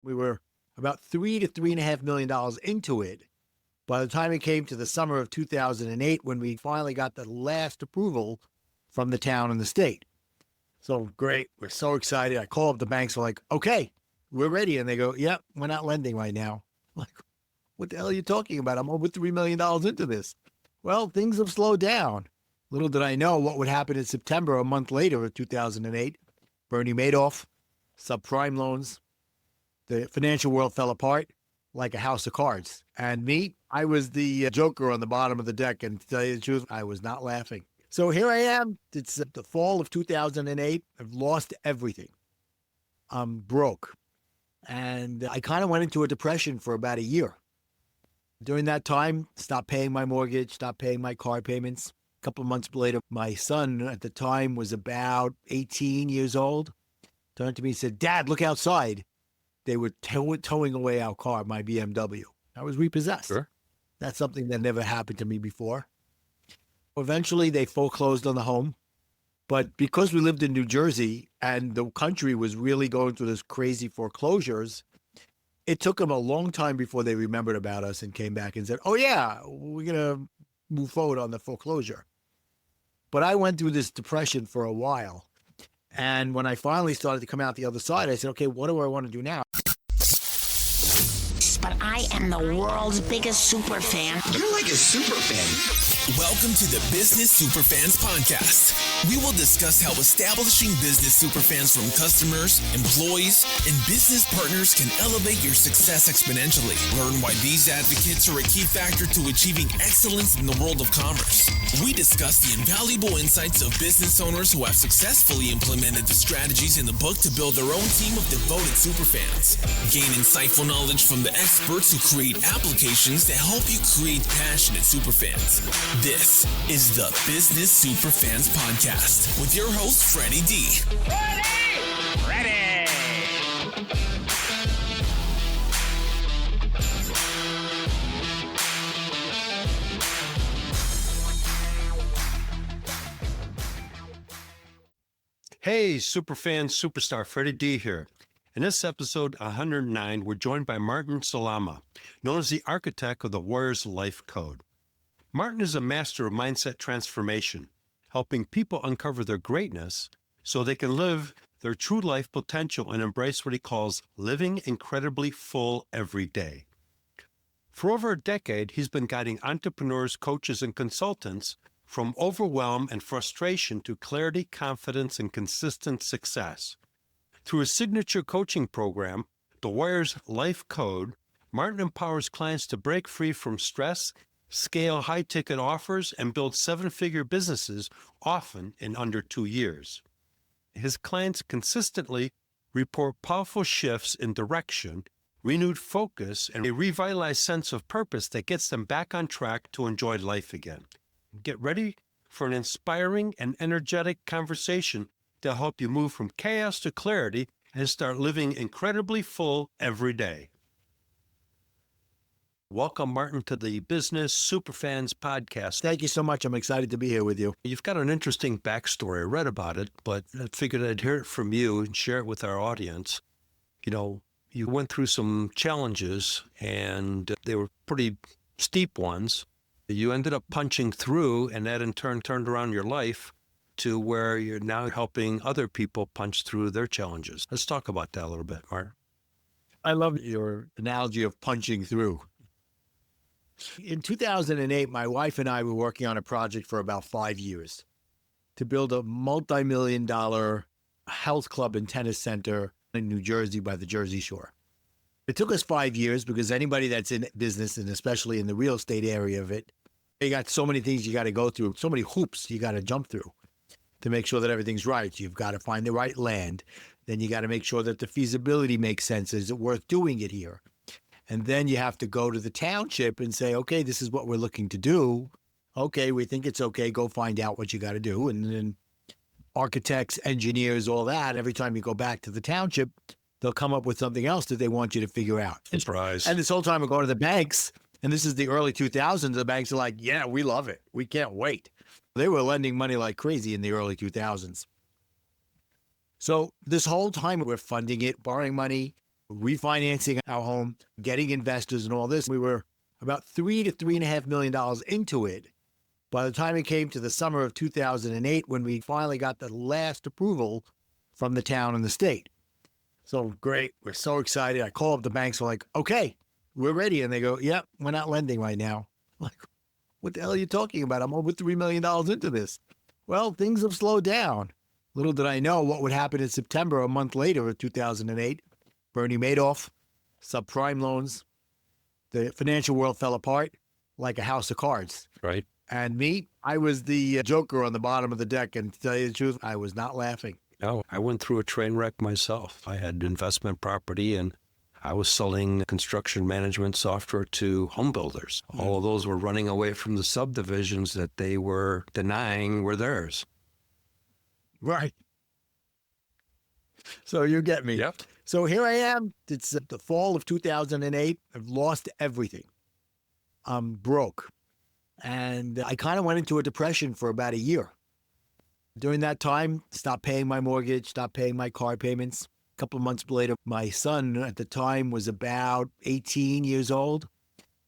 We were about $3 to $3.5 million into it. By the time it came to the summer of 2008, when we finally got the last approval from the town and the state. So great. We're so excited. I call up the banks. We're like, okay, we're ready. And they go, yep, we're not lending right now. I'm like, what the hell are you talking about? I'm over $3 million into this. Well, things have slowed down. Little did I know what would happen in September, a month later of 2008. Bernie Madoff, subprime loans. The financial world fell apart like a house of cards. And me, I was the joker on the bottom of the deck. And to tell you the truth, I was not laughing. So here I am. It's the fall of 2008. I've lost everything. I'm broke. And I kind of went into a depression for about a year. During that time, stopped paying my mortgage, stopped paying my car payments. A couple of months later, my son at the time was about 18 years old. Turned to me and said, Dad, look outside. They were towing away our car, my BMW. I was repossessed. Sure. That's something that never happened to me before. Eventually, they foreclosed on the home. But because we lived in New Jersey and the country was really going through this crazy foreclosures, it took them a long time before they remembered about us and came back and said, oh, yeah, we're going to move forward on the foreclosure. But I went through this depression for a while. And when I finally started to come out the other side, I said, okay, what do I want to do now? But I am the world's biggest super fan. You're like a super fan. Welcome to the Business Superfans Podcast. We will discuss how establishing business superfans from customers, employees, and business partners can elevate your success exponentially. Learn why these advocates are a key factor to achieving excellence in the world of commerce. We discuss the invaluable insights of business owners who have successfully implemented the strategies in the book to build their own team of devoted superfans. Gain insightful knowledge from the experts who create applications that help you create passionate superfans. This is the Business Superfans Podcast with your host, Freddie D. Ready! Hey, Superfan Superstar, Freddie D here. In this episode 109, we're joined by Martin Salama, known as the architect of the Warrior L.I.F.E Code. Martin is a master of mindset transformation, helping people uncover their greatness so they can live their true life potential and embrace what he calls living incredibly full every day. For over a decade, he's been guiding entrepreneurs, coaches, and consultants from overwhelm and frustration to clarity, confidence, and consistent success. Through his signature coaching program, the Warrior L.I.F.E Code, Martin empowers clients to break free from stress, scale high-ticket offers, and build seven-figure businesses, often in under 2 years. His clients consistently report powerful shifts in direction, renewed focus, and a revitalized sense of purpose that gets them back on track to enjoy life again. Get ready for an inspiring and energetic conversation to help you move from chaos to clarity and start living incredibly full every day. Welcome, Martin, to the Business Superfans Podcast. Thank you so much. I'm excited to be here with you. You've got an interesting backstory. I read about it, but I figured I'd hear it from you and share it with our audience. You know, you went through some challenges, and they were pretty steep ones. You ended up punching through, and that in turn turned around your life to where you're now helping other people punch through their challenges. Let's talk about that a little bit, Martin. I love your analogy of punching through. In 2008, my wife and I were working on a project for about 5 years to build a multi-million-dollar health club and tennis center in New Jersey by the Jersey Shore. It took us 5 years because anybody that's in business, and especially in the real estate area of it, you got so many things you got to go through, so many hoops you got to jump through to make sure that everything's right. You've got to find the right land. Then you got to make sure that the feasibility makes sense. Is it worth doing it here? And then you have to go to the township and say, okay, this is what we're looking to do. Okay, we think it's okay. Go find out what you got to do. And then architects, engineers, all that, every time you go back to the township, they'll come up with something else that they want you to figure out. Surprise. And this whole time I go to the banks, and this is the early 2000s, the banks are like, yeah, we love it. We can't wait. They were lending money like crazy in the early 2000s. So this whole time we're funding it, borrowing money. refinancing our home, getting investors and all this. We were about $3 to $3.5 million into it. By the time it came to the summer of 2008, when we finally got the last approval from the town and the state. So great. We're so excited. I call up the banks. We're like, okay, we're ready. And they go, yep, we're not lending right now. I'm like, what the hell are you talking about? I'm over $3 million into this. Well, things have slowed down. Little did I know what would happen in September, a month later of 2008. Bernie Madoff, subprime loans. The financial world fell apart like a house of cards. Right. And me, I was the joker on the bottom of the deck. And to tell you the truth, I was not laughing. No, I went through a train wreck myself. I had investment property and I was selling construction management software to home builders. All of those were running away from the subdivisions that they were denying were theirs. Right. So you get me. Yep. So here I am. It's the fall of 2008. I've lost everything. I'm broke. And I kind of went into a depression for about a year. During that time, stopped paying my mortgage, stopped paying my car payments. A couple of months later, my son at the time was about 18 years old.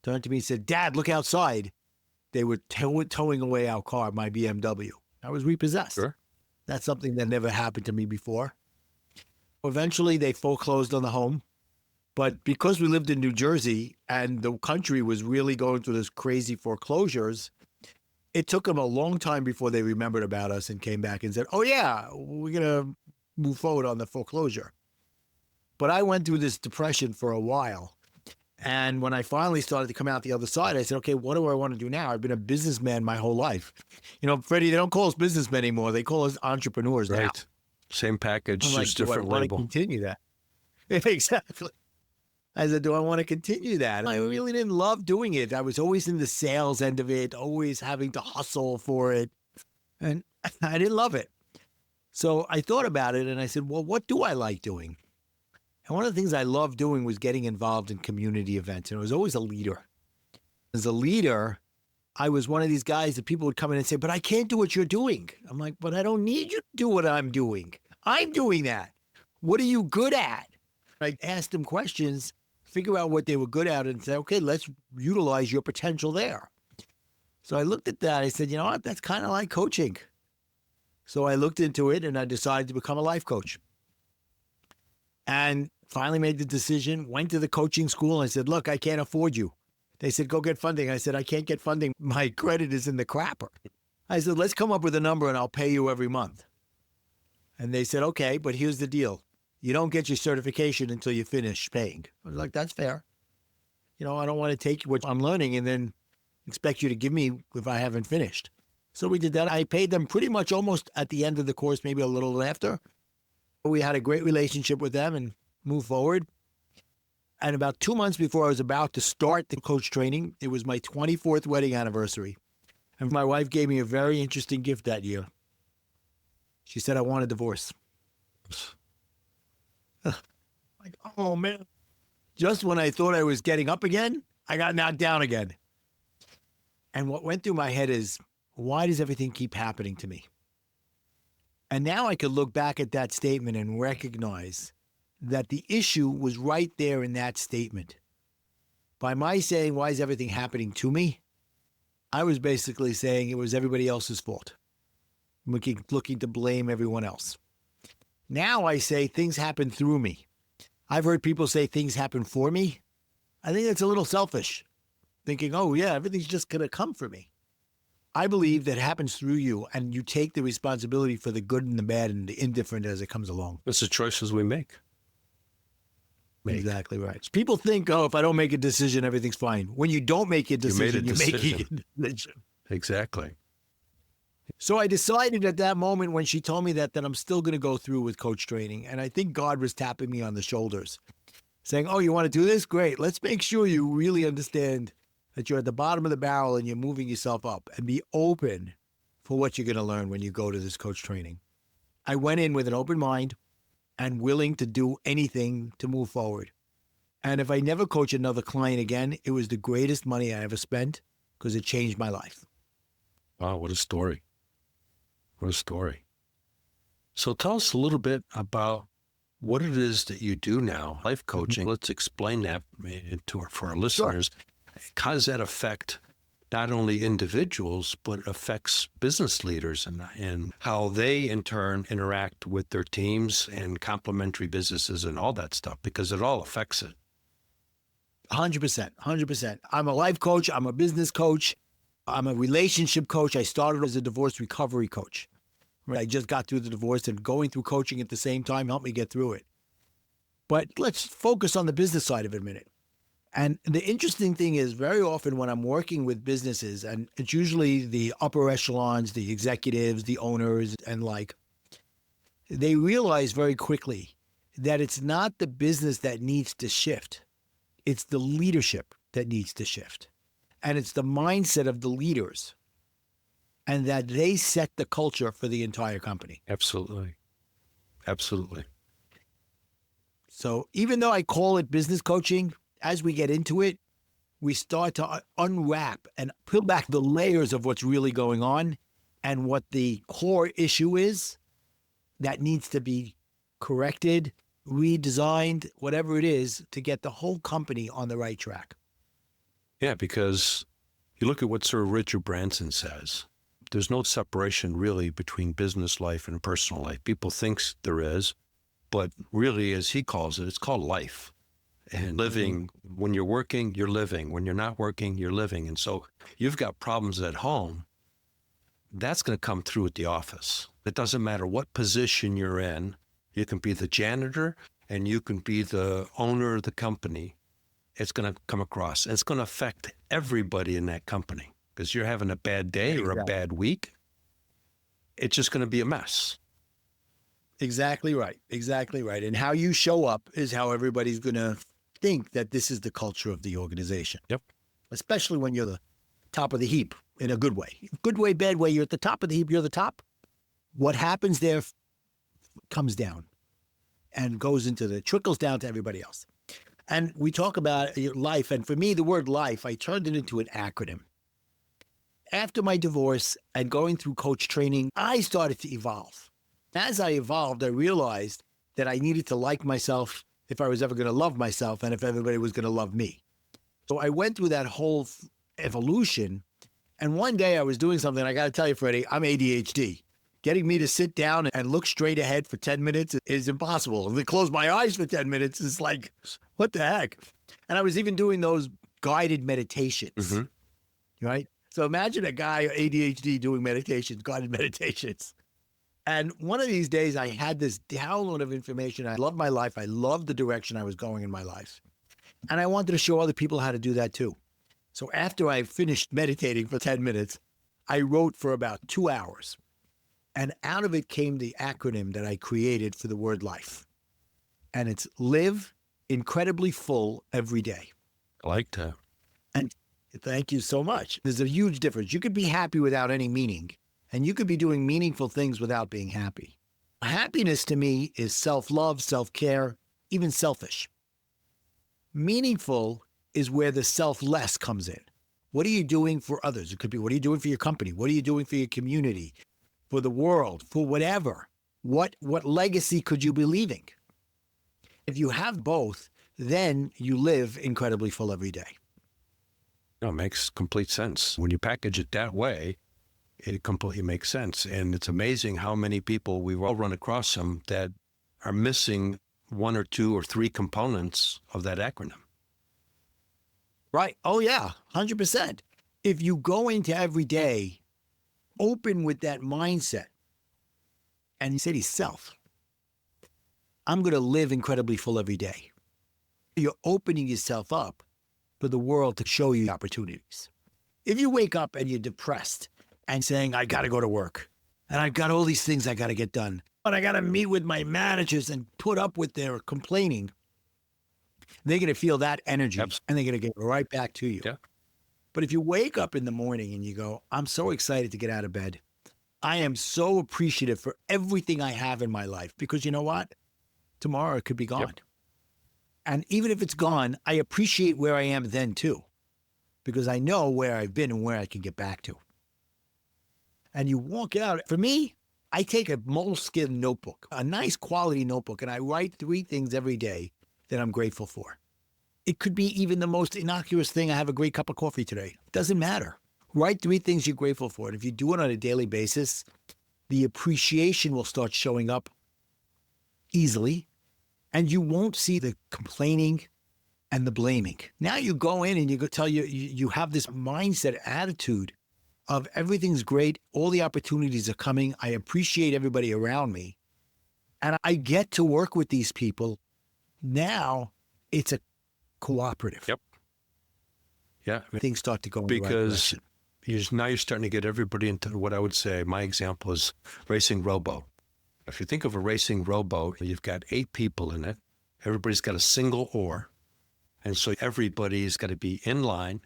Turned to me and said, Dad, look outside. They were towing away our car, my BMW. I was repossessed. Sure. That's something that never happened to me before. Eventually, they foreclosed on the home. But because we lived in New Jersey and the country was really going through this crazy foreclosures, it took them a long time before they remembered about us and came back and said, oh, yeah, we're going to move forward on the foreclosure. But I went through this depression for a while. And when I finally started to come out the other side, I said, okay, what do I want to do now? I've been a businessman my whole life. You know, Freddie, they don't call us businessmen anymore. They call us entrepreneurs now. Right. Same package, I'm like, just do I different want label. to continue that? Exactly. I said, do I want to continue that? I really didn't love doing it. I was always in the sales end of it, always having to hustle for it. And I didn't love it. So I thought about it and I said, well, what do I like doing? And one of the things I loved doing was getting involved in community events. And I was always a leader. As a leader, I was one of these guys that people would come in and say, but I can't do what you're doing. I'm like, but I don't need you to do what I'm doing. I'm doing that. What are you good at? I asked them questions, figure out what they were good at, and say, okay, let's utilize your potential there. So I looked at that. I said, you know what? That's kind of like coaching. So I looked into it and I decided to become a life coach. And finally made the decision, went to the coaching school and I said, look, I can't afford you. They said, go get funding. I said, I can't get funding. My credit is in the crapper. I said, let's come up with a number and I'll pay you every month. And they said, okay, but here's the deal. You don't get your certification until you finish paying. I was like, that's fair. You know, I don't want to take what I'm learning and then expect you to give me if I haven't finished. So we did that. I paid them pretty much almost at the end of the course, maybe a little after. We had a great relationship with them and moved forward. And about 2 months before I was about to start the coach training, it was my 24th wedding anniversary. And my wife gave me a very interesting gift that year. She said, I want a divorce. Like, oh, man. Just when I thought I was getting up again, I got knocked down again. And what went through my head is, why does everything keep happening to me? And now I could look back at that statement and recognize that the issue was right there in that statement. By my saying, why is everything happening to me? I was basically saying it was everybody else's fault. Looking to blame everyone else. Now I say things happen through me. I've heard people say things happen for me. I think that's a little selfish. Thinking, oh yeah, everything's just going to come for me. I believe that it happens through you and you take the responsibility for the good and the bad and the indifferent as it comes along. It's the choices we make. Exactly right. People think, oh, if I don't make a decision, everything's fine. When you don't make a decision, you're making a decision. Exactly. So I decided at that moment when she told me that I'm still going to go through with coach training. And I think God was tapping me on the shoulders, saying, oh, you want to do this? Great. Let's make sure you really understand that you're at the bottom of the barrel and you're moving yourself up, and be open for what you're going to learn when you go to this coach training. I went in with an open mind and willing to do anything to move forward. And if I never coach another client again, it was the greatest money I ever spent because it changed my life. Wow, what a story. What a story. So tell us a little bit about what it is that you do now, life coaching. Let's explain that for our listeners. How does that affect not only individuals, but it affects business leaders and how they in turn interact with their teams and complementary businesses and all that stuff, because it all affects it. 100%, 100%. I'm a life coach. I'm a business coach. I'm a relationship coach. I started as a divorce recovery coach. Right? I just got through the divorce, and going through coaching at the same time helped me get through it. But let's focus on the business side of it a minute. And the interesting thing is, very often when I'm working with businesses, and it's usually the upper echelons, the executives, the owners, and they realize very quickly that it's not the business that needs to shift. It's the leadership that needs to shift. And it's the mindset of the leaders, and that they set the culture for the entire company. Absolutely. Absolutely. So even though I call it business coaching, as we get into it, we start to unwrap and peel back the layers of what's really going on and what the core issue is that needs to be corrected, redesigned, whatever it is, to get the whole company on the right track. Yeah, because you look at what Sir Richard Branson says. There's no separation really between business life and personal life. People think there is, but really, as he calls it, it's called life. And living, when you're working, you're living. When you're not working, you're living. And so you've got problems at home. That's going to come through at the office. It doesn't matter what position you're in. You can be the janitor and you can be the owner of the company. It's going to come across. And it's going to affect everybody in that company, because you're having a bad day or a bad week. It's just going to be a mess. Exactly right. Exactly right. And how you show up is how everybody's going to think that this is the culture of the organization. Yep. Especially when you're the top of the heap in a good way. Good way, bad way. You're at the top of the heap. You're the top. What happens there comes down and trickles down to everybody else. And we talk about life. And for me, the word life, I turned it into an acronym. After my divorce and going through coach training, I started to evolve. As I evolved, I realized that I needed to like myself if I was ever going to love myself and if everybody was going to love me. So I went through that whole evolution. And one day I was doing something, I got to tell you, Freddie, I'm ADHD. Getting me to sit down and look straight ahead for 10 minutes is impossible. And to close my eyes for 10 minutes is like, what the heck? And I was even doing those guided meditations, right? So imagine a guy, ADHD, doing meditations, guided meditations. And one of these days I had this download of information. I loved my life. I loved the direction I was going in my life. And I wanted to show other people how to do that too. So after I finished meditating for 10 minutes, I wrote for about 2 hours. And out of it came the acronym that I created for the word life. And it's live incredibly full every day. I like that. And thank you so much. There's a huge difference. You could be happy without any meaning, and you could be doing meaningful things without being happy. Happiness to me is self-love, self-care, even selfish. Meaningful is where the selfless comes in. What are you doing for others? It could be, what are you doing for your company? What are you doing for your community? For the world, for whatever. What legacy could you be leaving? If you have both, then you live incredibly full every day. No, it makes complete sense. When you package it that way, it completely makes sense. And it's amazing how many people, we've all run across them, that are missing one or two or three components of that acronym. Right. Oh, yeah, 100%. If you go into every day open with that mindset and you say to yourself, I'm going to live incredibly full every day. You're opening yourself up for the world to show you opportunities. If you wake up and you're depressed and saying, I got to go to work and I've got all these things I got to get done, but I got to meet with my managers and put up with their complaining, they're going to feel that energy and they're going to get right back to you. Yeah. But if you wake up in the morning and you go, I'm so excited to get out of bed. I am so appreciative for everything I have in my life, because you know what? Tomorrow it could be gone. Yep. And even if it's gone, I appreciate where I am then too, because I know where I've been and where I can get back to. And you walk out. For me, I take a moleskin notebook, a nice quality notebook, and I write 3 things every day that I'm grateful for. It could be even the most innocuous thing. I have a great cup of coffee today. Doesn't matter. Write 3 things you're grateful for. And if you do it on a daily basis, the appreciation will start showing up easily, and you won't see the complaining and the blaming. Now you go in and you go tell you have this mindset attitude of everything's great. All the opportunities are coming. I appreciate everybody around me. And I get to work with these people. Now it's a cooperative. Yep. Yeah. Things start to go in the right Because direction. now you're starting to get everybody into what I would say, my example is racing rowboat. If you think of a racing rowboat, you've got 8 people in it. Everybody's got a single oar. And so everybody's got to be in line,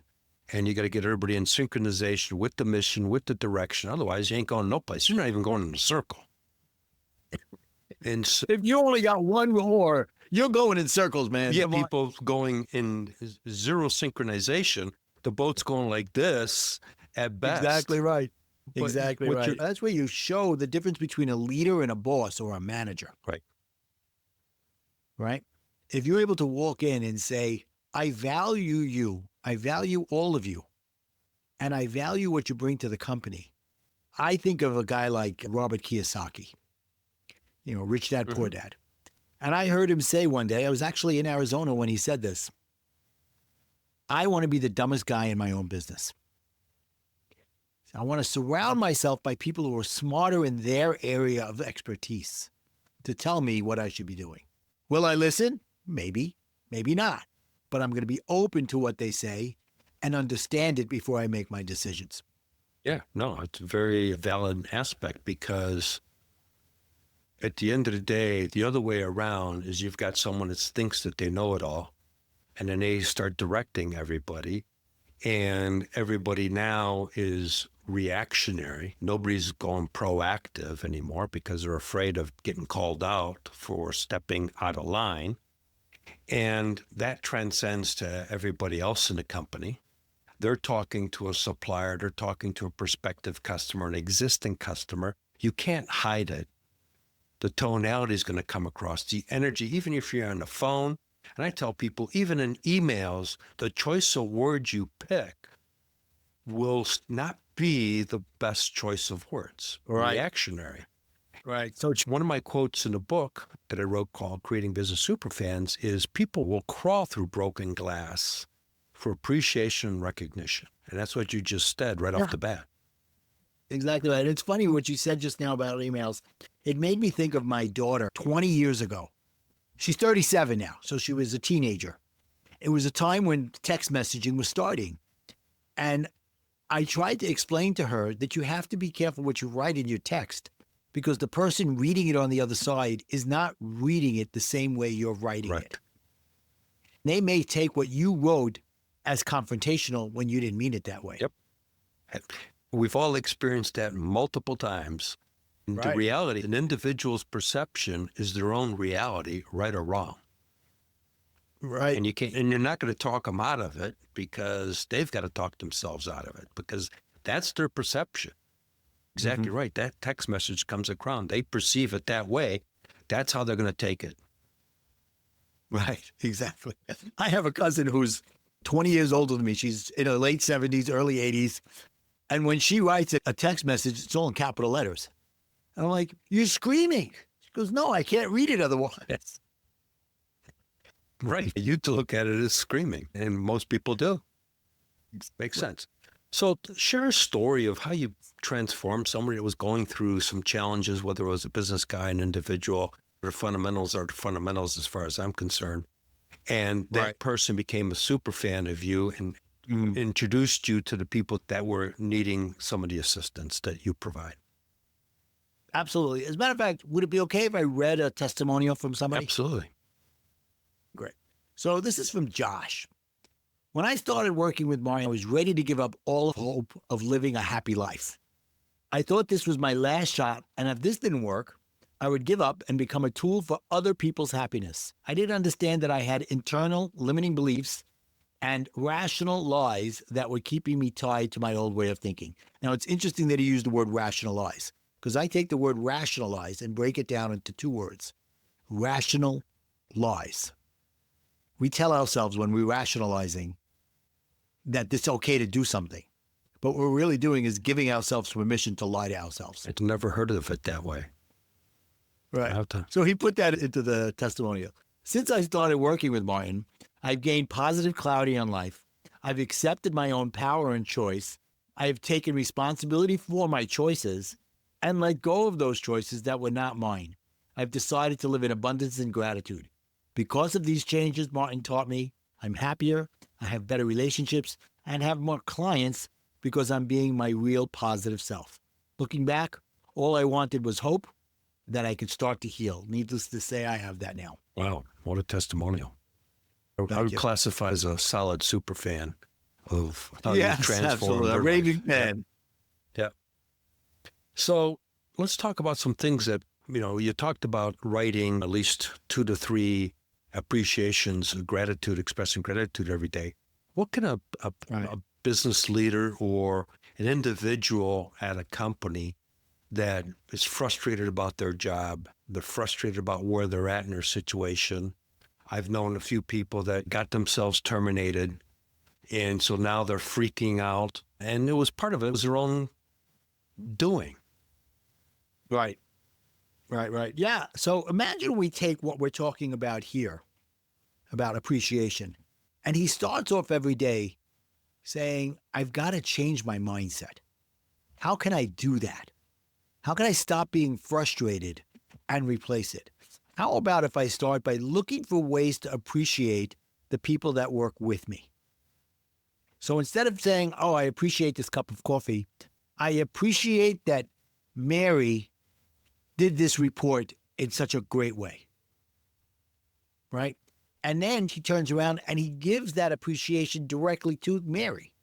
and you got to get everybody in synchronization with the mission, with the direction. Otherwise, you ain't going no place. You're not even going in a circle. And so, If you only got one oar, you're going in circles, man. yeah, Come on. people going in zero synchronization. The boat's going like this at best. Exactly right. But Exactly what right. you're- That's where you show the difference between a leader and a boss or a manager. Right. Right? If you're able to walk in and say, I value you, I value all of you, and I value what you bring to the company. I think of a guy like Robert Kiyosaki, Rich Dad, Poor Dad. And I heard him say one day, I was actually in Arizona when he said this, I want to be the dumbest guy in my own business. I want to surround myself by people who are smarter in their area of expertise to tell me what I should be doing. Will I listen? Maybe, maybe not. But I'm going to be open to what they say and understand it before I make my decisions. Yeah, no, it's a very valid aspect because at the end of the day, the other way around is you've got someone that thinks that they know it all, and then they start directing everybody, and everybody now is reactionary. Nobody's going proactive anymore because they're afraid of getting called out for stepping out of line. And that transcends to everybody else in the company. They're talking to a supplier, they're talking to a prospective customer, an existing customer. You can't hide it. The tonality is going to come across, the energy, even if you're on the phone. And I tell people, even in emails, the choice of words you pick will not be the best choice of words. Right. Reactionary. Right. So One of my quotes in a book that I wrote called Creating Business Superfans is people will crawl through broken glass for appreciation and recognition. And that's what you just said right off the bat. exactly right. It's funny what you said just now about emails. It made me think of my daughter 20 years ago. She's 37 now, so she was a teenager. It was a time when text messaging was starting. And I tried to explain to her that you have to be careful what you write in your text because the person reading it on the other side is not reading it the same way you're writing it. They may take what you wrote as confrontational when you didn't mean it that way. Yep. We've all experienced that multiple times. And the reality, an individual's perception is their own reality, right or wrong. Right. And you're not going to talk them out of it because they've got to talk themselves out of it because that's their perception. Exactly right. That text message comes across. They perceive it that way. That's how they're going to take it. Right. Exactly. I have a cousin who's 20 years older than me. She's in her late 70s, early 80s. And when she writes a text message, it's all in capital letters. And I'm like, you're screaming. She goes, no, I can't read it otherwise. Right. You look at it as screaming, and most people do. Makes sense. So share a story of how you transformed somebody that was going through some challenges, whether it was a business guy, an individual, or fundamentals are fundamentals as far as I'm concerned. And that person became a super fan of you and introduced you to the people that were needing some of the assistance that you provide. Absolutely. As a matter of fact, would it be okay if I read a testimonial from somebody? Absolutely. Great. So this is from Josh. When I started working with Martin, I was ready to give up all hope of living a happy life. I thought this was my last shot, and if this didn't work, I would give up and become a tool for other people's happiness. I didn't understand that I had internal limiting beliefs and rational lies that were keeping me tied to my old way of thinking. Now, it's interesting that he used the word rational lies, because I take the word rationalize and break it down into two words: rational lies. We tell ourselves when we're rationalizing that it's okay to do something. But what we're really doing is giving ourselves permission to lie to ourselves. I'd never heard of it that way. Right. I have to. So he put that into the testimonial. Since I started working with Martin, I've gained positive clarity on life. I've accepted my own power and choice. I have taken responsibility for my choices and let go of those choices that were not mine. I've decided to live in abundance and gratitude. Because of these changes Martin taught me, I'm happier, I have better relationships, and have more clients because I'm being my real positive self. Looking back, all I wanted was hope that I could start to heal. Needless to say, I have that now. Wow, what a testimonial. I Thank would you. classify as a solid super fan of how you Yes, transform absolutely. A their raving life. fan. Yeah. So let's talk about some things that, you talked about writing at least 2 to 3 appreciations of gratitude, expressing gratitude every day. What can a business leader or an individual at a company that is frustrated about their job, they're frustrated about where they're at in their situation? I've known a few people that got themselves terminated, and so now they're freaking out. And it was part of it was their own doing. Right. Yeah. So imagine we take what we're talking about here, about appreciation. And he starts off every day saying, I've got to change my mindset. How can I do that? How can I stop being frustrated and replace it? How about if I start by looking for ways to appreciate the people that work with me? So instead of saying, oh, I appreciate this cup of coffee, I appreciate that Mary did this report in such a great way, right? And then he turns around and he gives that appreciation directly to Mary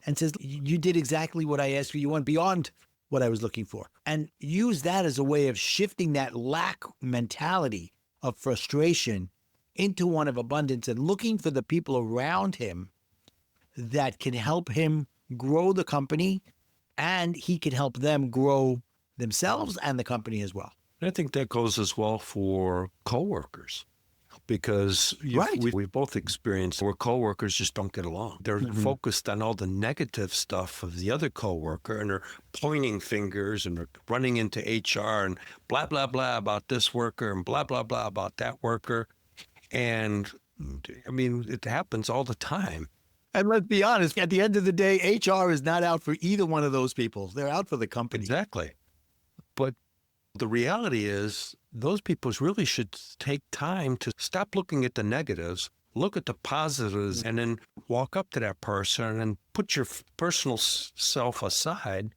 and says, you did exactly what I asked for. You went beyond what I was looking for. And use that as a way of shifting that lack mentality of frustration into one of abundance and looking for the people around him that can help him grow the company, and he can help them grow themselves and the company as well. I think that goes as well for coworkers, because Right. we both experienced where coworkers just don't get along. They're focused on all the negative stuff of the other coworker, and they're pointing fingers and they're running into HR and blah, blah, blah about this worker and blah, blah, blah about that worker. And I mean, it happens all the time. And let's be honest, at the end of the day, HR is not out for either one of those people. They're out for the company. Exactly. But the reality is those people really should take time to stop looking at the negatives, look at the positives, and then walk up to that person and put your personal self aside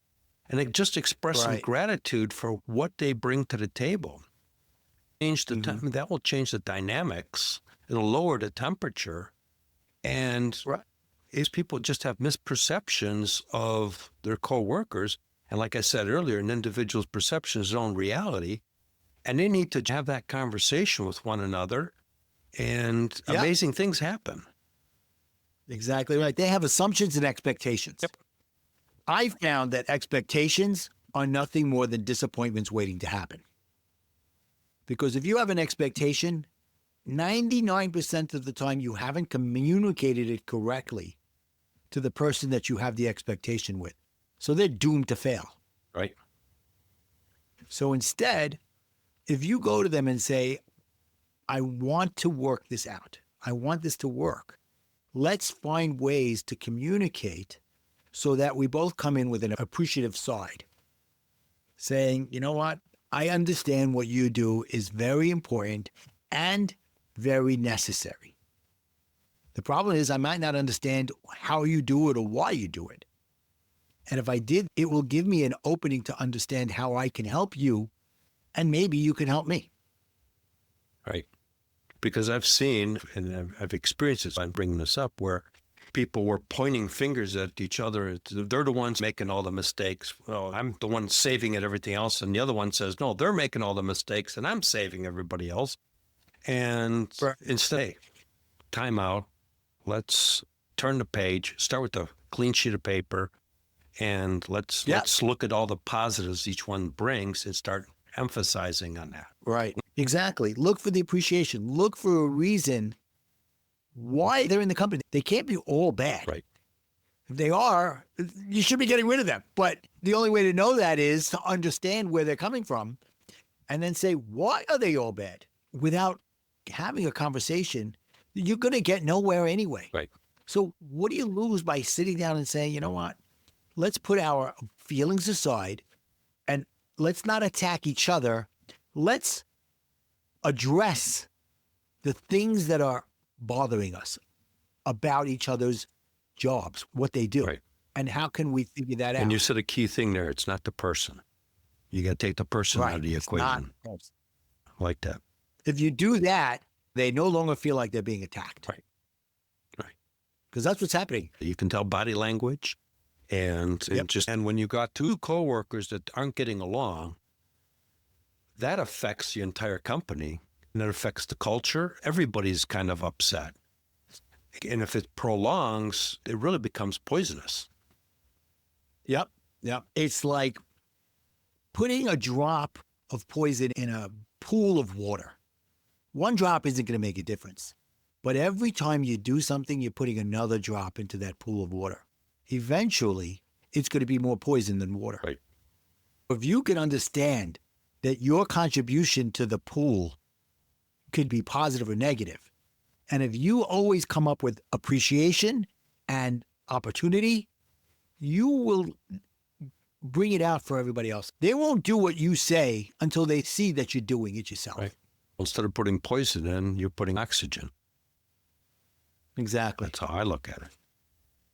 and then just express some gratitude for what they bring to the table. Change the that will change the dynamics. It'll lower the temperature. And these people just have misperceptions of their coworkers. And like I said earlier, an individual's perception is their own reality. And they need to have that conversation with one another. And amazing things happen. Exactly right. They have assumptions and expectations. Yep. I found that expectations are nothing more than disappointments waiting to happen. Because if you have an expectation, 99% of the time you haven't communicated it correctly to the person that you have the expectation with. So they're doomed to fail. Right. So instead, if you go to them and say, I want to work this out, I want this to work, let's find ways to communicate so that we both come in with an appreciative side, saying, you know what, I understand what you do is very important and very necessary. The problem is I might not understand how you do it or why you do it. And if I did, it will give me an opening to understand how I can help you, and maybe you can help me. Right. Because I've seen, and I've experienced this, I'm bringing this up, where people were pointing fingers at each other. They're the ones making all the mistakes. Well, I'm the one saving it, everything else. And the other one says, no, they're making all the mistakes and I'm saving everybody else. And instead, time out. Let's turn the page, start with a clean sheet of paper, and let's look at all the positives each one brings and start emphasizing on that. Right. Exactly. Look for the appreciation. Look for a reason why they're in the company. They can't be all bad. Right. If they are, you should be getting rid of them. But the only way to know that is to understand where they're coming from and then say, why are they all bad? Without having a conversation, you're going to get nowhere anyway. Right. So what do you lose by sitting down and saying, you know what? Let's put our feelings aside and let's not attack each other. Let's address the things that are bothering us about each other's jobs, what they do, Right. and how can we figure that out? And you said a key thing there. It's not the person. You got to take the person out of the It's not- equation. I like that. If you do that, they no longer feel like they're being attacked. Right. Right. Because that's what's happening. You can tell body language and when you got two coworkers that aren't getting along, that affects the entire company and it affects the culture. Everybody's kind of upset. And if it prolongs, it really becomes poisonous. Yep. It's like putting a drop of poison in a pool of water. One drop isn't going to make a difference. But every time you do something, you're putting another drop into that pool of water. Eventually, it's going to be more poison than water. Right. If you can understand that your contribution to the pool could be positive or negative, and if you always come up with appreciation and opportunity, you will bring it out for everybody else. They won't do what you say until they see that you're doing it yourself. Right. Instead of putting poison in, you're putting oxygen. Exactly. That's how I look at it.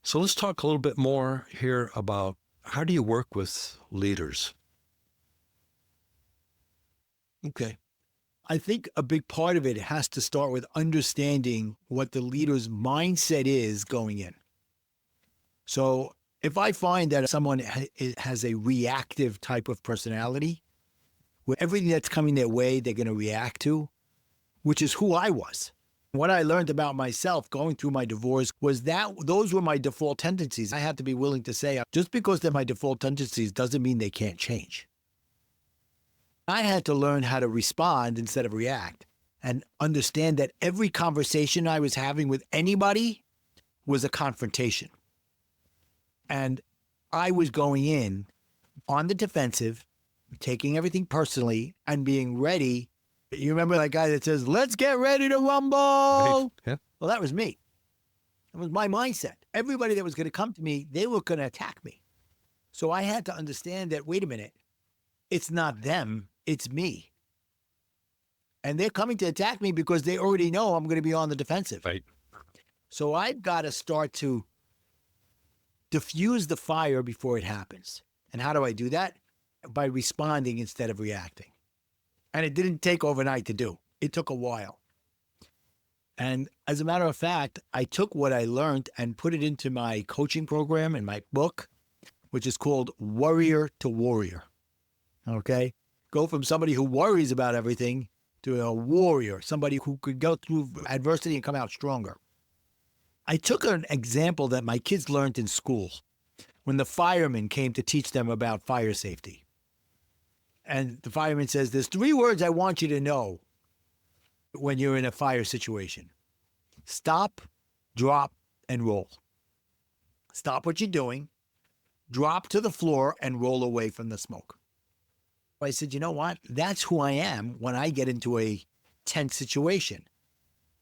So let's talk a little bit more here about how do you work with leaders? Okay. I think a big part of it has to start with understanding what the leader's mindset is going in. So if I find that someone has a reactive type of personality, where everything that's coming their way, they're going to react to, which is who I was. What I learned about myself going through my divorce was that those were my default tendencies. I had to be willing to say, just because they're my default tendencies doesn't mean they can't change. I had to learn how to respond instead of react and understand that every conversation I was having with anybody was a confrontation. And I was going in on the defensive, taking everything personally and being ready. You remember that guy that says, let's get ready to rumble? Right. Yeah. Well, that was me. That was my mindset. Everybody that was going to come to me, they were going to attack me. So I had to understand that, wait a minute, it's not them, it's me. And they're coming to attack me because they already know I'm going to be on the defensive. Right. So I've got to start to diffuse the fire before it happens. And how do I do that? By responding instead of reacting. And it didn't take overnight to do. It took a while. And as a matter of fact, I took what I learned and put it into my coaching program and my book, which is called Warrior to Warrior. Okay? Go from somebody who worries about everything to a warrior, somebody who could go through adversity and come out stronger. I took an example that my kids learned in school when the fireman came to teach them about fire safety. And the fireman says, there's 3 words I want you to know when you're in a fire situation. Stop, drop, and roll. Stop what you're doing, drop to the floor, and roll away from the smoke. I said, you know what? That's who I am when I get into a tense situation.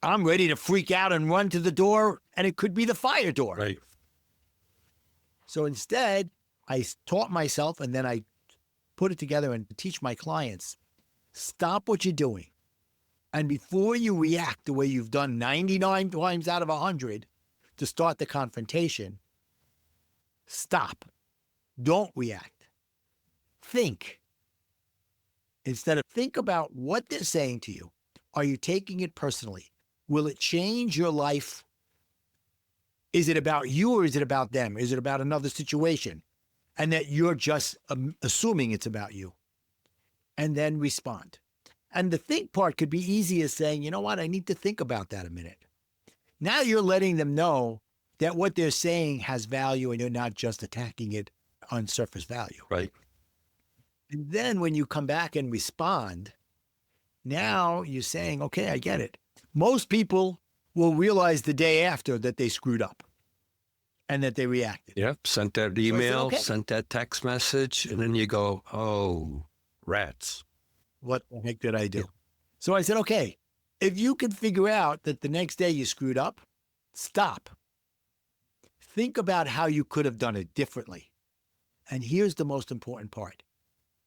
I'm ready to freak out and run to the door, and it could be the fire door. Right. So instead, I taught myself, and then I put it together and teach my clients, stop what you're doing. And before you react the way you've done 99 times out of 100 to start the confrontation, stop. Don't react. Think. Instead of think about what they're saying to you. Are you taking it personally? Will it change your life? Is it about you or is it about them? Is it about another situation? And that you're just assuming it's about you. And then respond. And the think part could be easy as saying, you know what, I need to think about that a minute. Now you're letting them know that what they're saying has value and you're not just attacking it on surface value. Right. And then when you come back and respond, now you're saying, okay, I get it. Most people will realize the day after that they screwed up and that they reacted. Yep. Sent that I said, email, okay. sent that text message, and then you go, oh, rats. What the heck did I do? Yeah. So I said, okay, if you can figure out that the next day you screwed up, stop. Think about how you could have done it differently. And here's the most important part.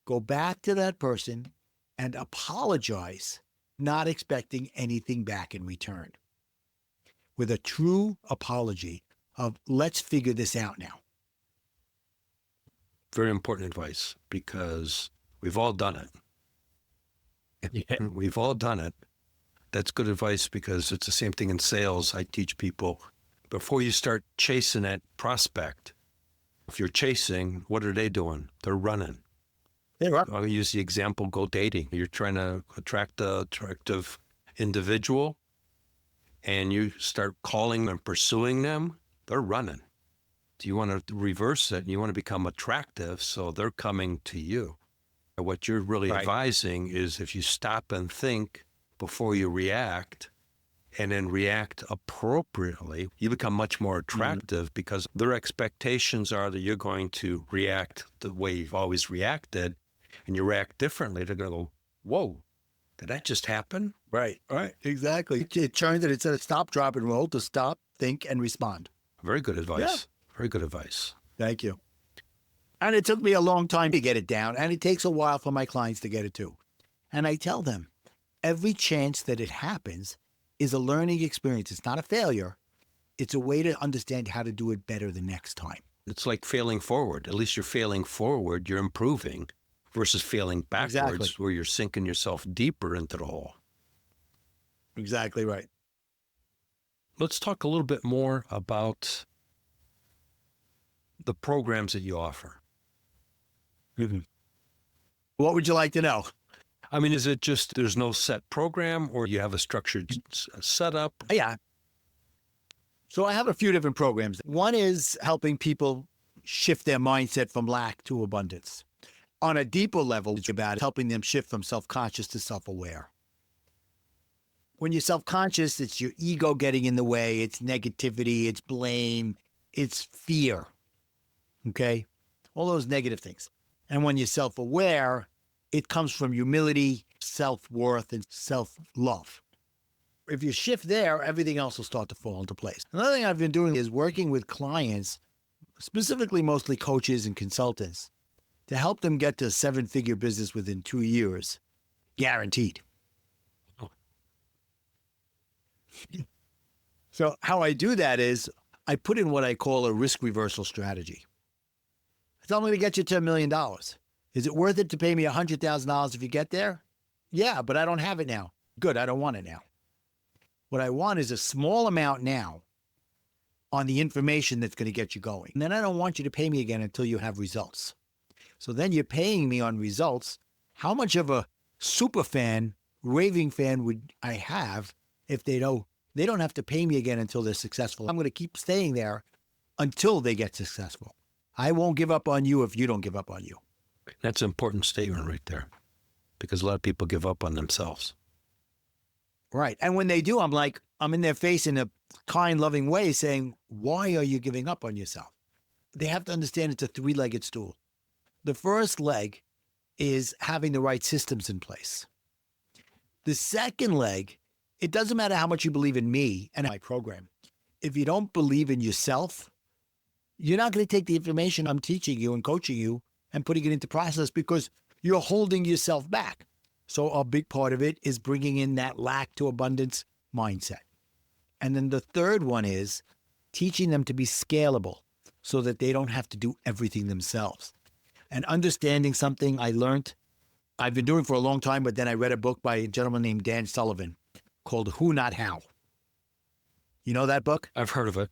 Go back to that person and apologize, not expecting anything back in return. With a true apology of, let's figure this out now. Very important advice, because we've all done it. We've all done it. That's good advice, because it's the same thing in sales. I teach people, before you start chasing that prospect, if you're chasing, what are they doing? They're running. They're up. I'll use the example, go dating. You're trying to attract an attractive individual, and you start calling and pursuing them, they're running. Do you want to reverse it? You want to become attractive, so they're coming to you. What you're really advising is, if you stop and think before you react, and then react appropriately, you become much more attractive, because their expectations are that you're going to react the way you've always reacted, and you react differently. They're going to go, whoa, did that just happen? Right. Exactly. It turns it, instead of stop, drop, and roll, to stop, think, and respond. Very good advice. Yeah. Very good advice. Thank you. And it took me a long time to get it down, and it takes a while for my clients to get it too. And I tell them, every chance that it happens is a learning experience. It's not a failure. It's a way to understand how to do it better the next time. It's like failing forward. At least you're failing forward, you're improving, versus failing backwards, Exactly. where you're sinking yourself deeper into the hole. Exactly right. Let's talk a little bit more about the programs that you offer. What would you like to know? I mean, is it just there's no set program, or you have a structured setup? Yeah. So I have a few different programs. One is helping people shift their mindset from lack to abundance. On a deeper level, it's about helping them shift from self-conscious to self-aware. When you're self-conscious, it's your ego getting in the way. It's negativity, it's blame, it's fear. Okay? All those negative things. And when you're self-aware, it comes from humility, self-worth, and self-love. If you shift there, everything else will start to fall into place. Another thing I've been doing is working with clients, specifically mostly coaches and consultants, to help them get to a 7-figure business within 2 years, guaranteed. So how I do that is I put in what I call a risk reversal strategy. I tell them to get you to $1 million. Is it worth it to pay me $100,000 if you get there? Yeah, but I don't have it now. Good, I don't want it now. What I want is a small amount now on the information that's going to get you going. And then I don't want you to pay me again until you have results. So then you're paying me on results. How much of a super fan, raving fan would I have if they don't have to pay me again until they're successful? I'm going to keep staying there until they get successful. I won't give up on you if you don't give up on you. That's an important statement right there, because a lot of people give up on themselves. Right. And when they do, I'm in their face in a kind, loving way saying, why are you giving up on yourself? They have to understand it's a 3-legged stool. The first leg is having the right systems in place. The second leg, it doesn't matter how much you believe in me and my program. If you don't believe in yourself, you're not going to take the information I'm teaching you and coaching you and putting it into process, because you're holding yourself back. So a big part of it is bringing in that lack to abundance mindset. And then the third one is teaching them to be scalable so that they don't have to do everything themselves. And understanding something I learned, I've been doing for a long time, but then I read a book by a gentleman named Dan Sullivan called Who Not How. You know that book? I've heard of it.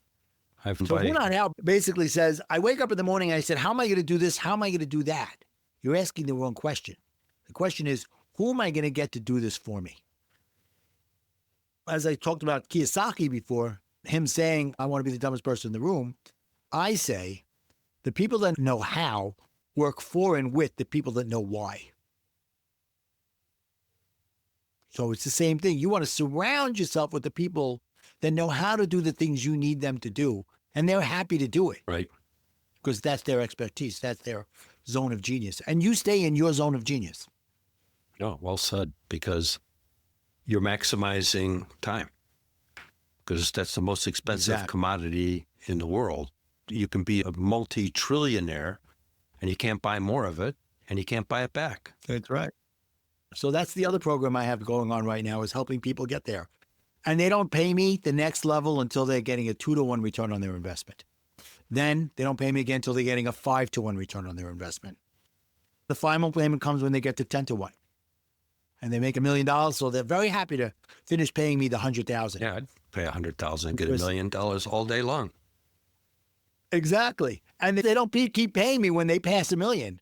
So Who Not How basically says, I wake up in the morning and I said, how am I going to do this? How am I going to do that? You're asking the wrong question. The question is, who am I going to get to do this for me? As I talked about Kiyosaki before, him saying, I want to be the dumbest person in the room, I say, The people that know how work for and with the people that know why. So it's the same thing. You want to surround yourself with the people that know how to do the things you need them to do, and they're happy to do it. Right. Because that's their expertise. That's their zone of genius. And you stay in your zone of genius. No, well said, because you're maximizing time, because that's the most expensive Exactly. commodity in the world. You can be a multi-trillionaire and you can't buy more of it and you can't buy it back. That's right. So that's the other program I have going on right now, is helping people get there. And they don't pay me the next level until they're getting a 2-to-1 return on their investment. Then they don't pay me again until they're getting a 5-to-1 return on their investment. The final payment comes when they get to 10-to-1. And they make $1 million, so they're very happy to finish paying me the $100,000. Yeah, I'd pay $100,000 and get $1 Because- million all day long. Exactly. And they don't keep paying me when they pass $1 million.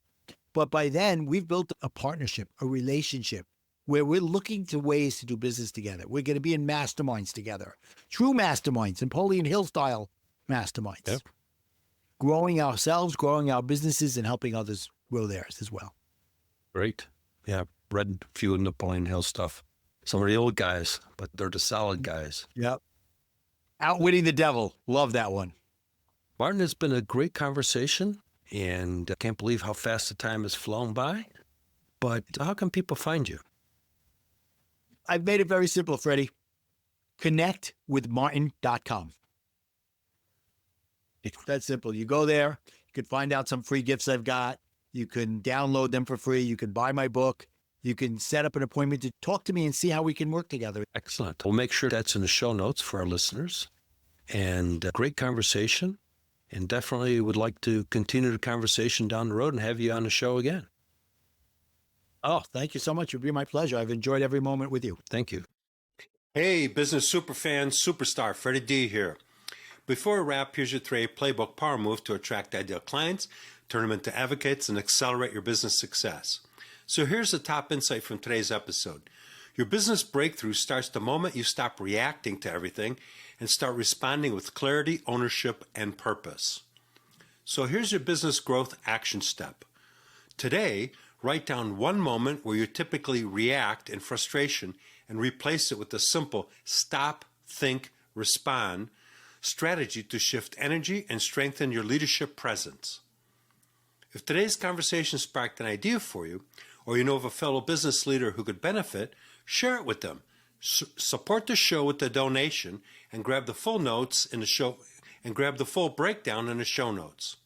But by then, we've built a partnership, a relationship, where we're looking to ways to do business together. We're going to be in masterminds together, true masterminds, Napoleon Hill style masterminds. Yep. Growing ourselves, growing our businesses, and helping others grow theirs as well. Great. Yeah, read a few Napoleon Hill stuff. Some of the old guys, but they're the solid guys. Yep. Outwitting the Devil. Love that one. Martin, it's been a great conversation, and I can't believe how fast the time has flown by. But how can people find you? I've made it very simple, Freddie. Connectwithmartin.com. It's that simple. You go there, you can find out some free gifts I've got. You can download them for free. You can buy my book. You can set up an appointment to talk to me and see how we can work together. Excellent. We'll make sure that's in the show notes for our listeners. And great conversation. And definitely would like to continue the conversation down the road and have you on the show again. Oh, thank you so much. It would be my pleasure. I've enjoyed every moment with you. Thank you. Hey, business superfan, superstar, Freddie D here. Before we wrap, here's your 3 playbook power move to attract ideal clients, turn them into advocates, and accelerate your business success. So here's the top insight from today's episode. Your business breakthrough starts the moment you stop reacting to everything and start responding with clarity, ownership, and purpose. So here's your business growth action step. Today, write down one moment where you typically react in frustration and replace it with a simple stop, think, respond strategy to shift energy and strengthen your leadership presence. If today's conversation sparked an idea for you, or you know of a fellow business leader who could benefit, share it with them. Support the show with a donation and grab the full notes in the show and grab the full breakdown in the show notes.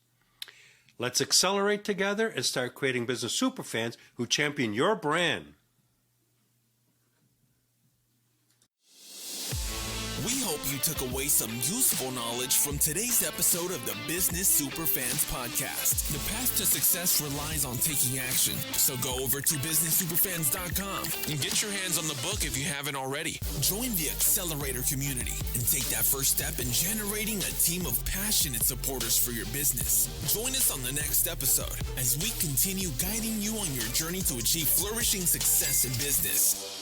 Let's accelerate together and start creating business superfans who champion your brand. We hope you took away some useful knowledge from today's episode of the Business Superfans podcast. The path to success relies on taking action. So go over to businesssuperfans.com and get your hands on the book if you haven't already. Join the Accelerator community and take that first step in generating a team of passionate supporters for your business. Join us on the next episode as we continue guiding you on your journey to achieve flourishing success in business.